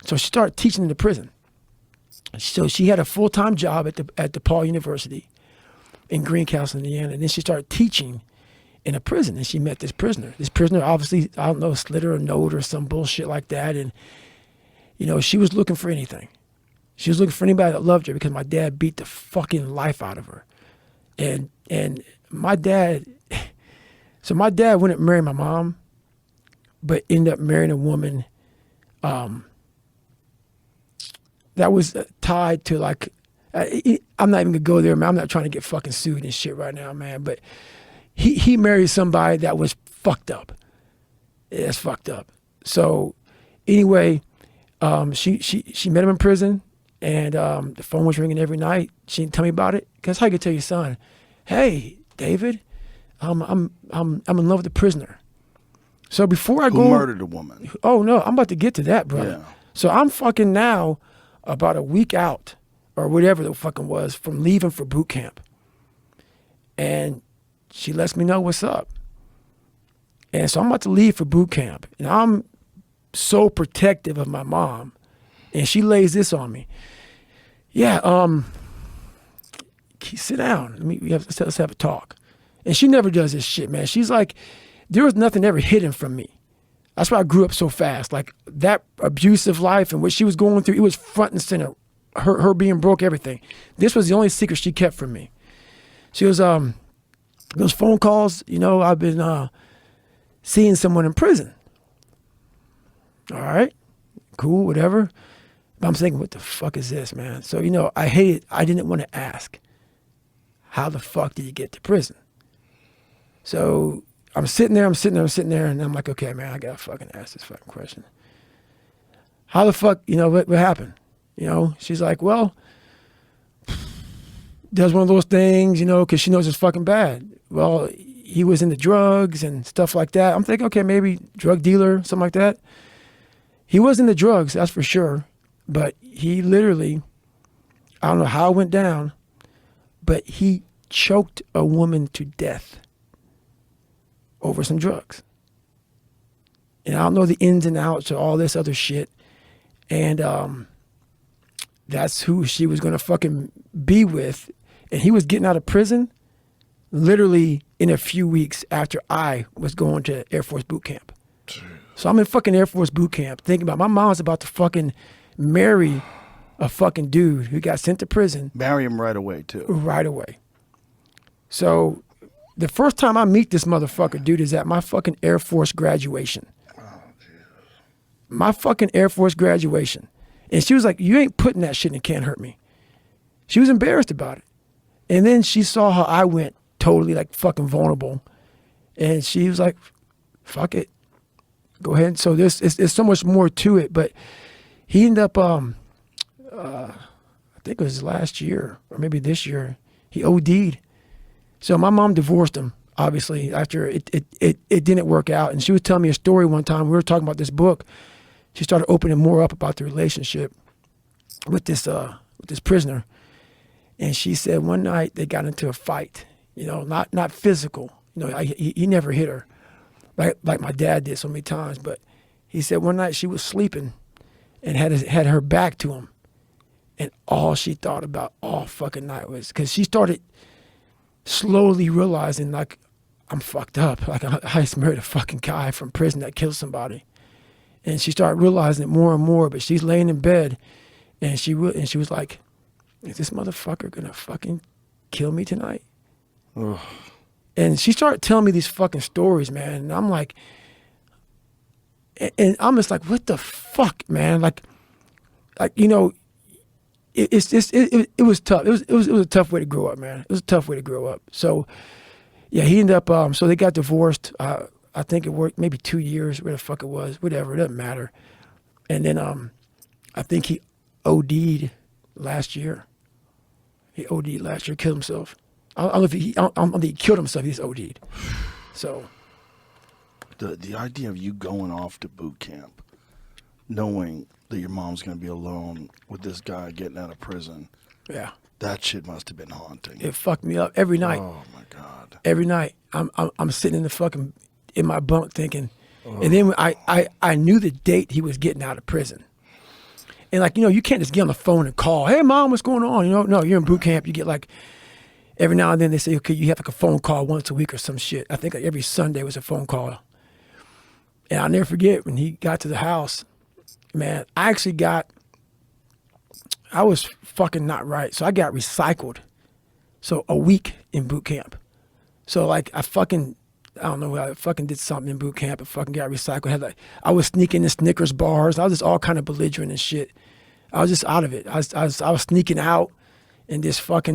So she started teaching in the prison. So she had a full-time job at the Paul University in Greencastle, Indiana. And then she started teaching in a prison, and she met this prisoner. This prisoner obviously, I don't know, slid her a note or some bullshit like that. And, you know, she was looking for anything. She was looking for anybody that loved her because my dad beat the fucking life out of her. And my dad, so my dad wouldn't marry my mom, but ended up marrying a woman that was tied to like, I'm not even gonna go there, man. I'm not trying to get fucking sued and shit right now, man. But he married somebody that was fucked up. It's fucked up. So anyway, she met him in prison, and the phone was ringing every night. She didn't tell me about it. Cause how you could tell your son, hey, David, I'm in love with the prisoner. So before I go, who murdered a woman? Oh no, I'm about to get to that, brother. Yeah. So I'm fucking now about a week out or whatever the fucking was from leaving for boot camp. And she lets me know what's up. And so I'm about to leave for boot camp. And I'm so protective of my mom. And she lays this on me. Yeah, sit down. Let's have a talk. And she never does this shit, man. She's like, there was nothing ever hidden from me. That's why I grew up so fast. Like that abusive life and what she was going through, it was front and center. Her being broke, everything. This was the only secret she kept from me. She was, those phone calls, you know, I've been seeing someone in prison. All right, cool, whatever. But I'm thinking, what the fuck is this, man? So, you know, I didn't want to ask, how the fuck did you get to prison? So I'm sitting there, and I'm like, okay, man, I gotta fucking ask this fucking question. How the fuck, you know, what happened? You know, she's like, well, does one of those things, you know, because she knows it's fucking bad. Well, he was into drugs and stuff like that. I'm thinking, okay, maybe drug dealer, something like that. He was into drugs, that's for sure. But he literally, I don't know how it went down, but he choked a woman to death over some drugs. And I don't know the ins and outs of all this other shit. And that's who she was going to fucking be with. And he was getting out of prison literally in a few weeks after I was going to Air Force boot camp. So I'm in fucking Air Force boot camp thinking about my mom's about to fucking marry a fucking dude who got sent to prison. Marry him right away, too. Right away. So the first time I meet this motherfucker, dude, is at my fucking Air Force graduation. Oh, Jesus. My fucking Air Force graduation. And she was like, you ain't putting that shit in It Can't Hurt Me. She was embarrassed about it. And then she saw how I went totally like fucking vulnerable. And she was like, fuck it. Go ahead. So there's so much more to it. But he ended up, I think it was last year or maybe this year, he OD'd. So my mom divorced him, obviously, after it didn't work out. And she was telling me a story one time. We were talking about this book. She started opening more up about the relationship with this prisoner. And she said one night they got into a fight, you know, not physical. You know, he never hit her like my dad did so many times. But he said one night she was sleeping and had her back to him. And all she thought about all fucking night was, because she started slowly realizing, like, I'm fucked up. Like, I just married a fucking guy from prison that killed somebody. And she started realizing it more and more, but she's laying in bed, and she was like, is this motherfucker gonna fucking kill me tonight? Ugh. And she started telling me these fucking stories, man. And I'm like, and I'm just like, what the fuck, man? Like, you know, it was tough. It was a tough way to grow up, man. It was a tough way to grow up. So, yeah, he ended up, so they got divorced. I think it worked maybe 2 years, where the fuck it was, whatever, it doesn't matter. And then I think he OD'd last year. He OD'd last year, killed himself. I don't know if I don't think he killed himself, he just OD'd. So. The idea of you going off to boot camp, knowing that your mom's going to be alone with this guy getting out of prison. Yeah. That shit must have been haunting. It fucked me up every night. Oh, my God. Every night. I'm sitting in my bunk thinking, and then I knew the date he was getting out of prison. And like, you can't just get on the phone and call, hey mom, what's going on? No, you're in boot camp. You get like, every now and then they say, okay, you have like a phone call once a week or some shit. I think like every Sunday was a phone call. And I'll never forget when he got to the house, man, I was fucking not right. So I got recycled. So a week in boot camp. So like I don't know, I fucking did something in boot camp and fucking got recycled. I was sneaking in Snickers bars. I was just all kind of belligerent and shit. I was just out of it. I was sneaking out and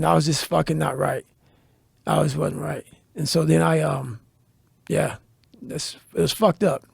I was just fucking not right. I wasn't right. And so then it was fucked up.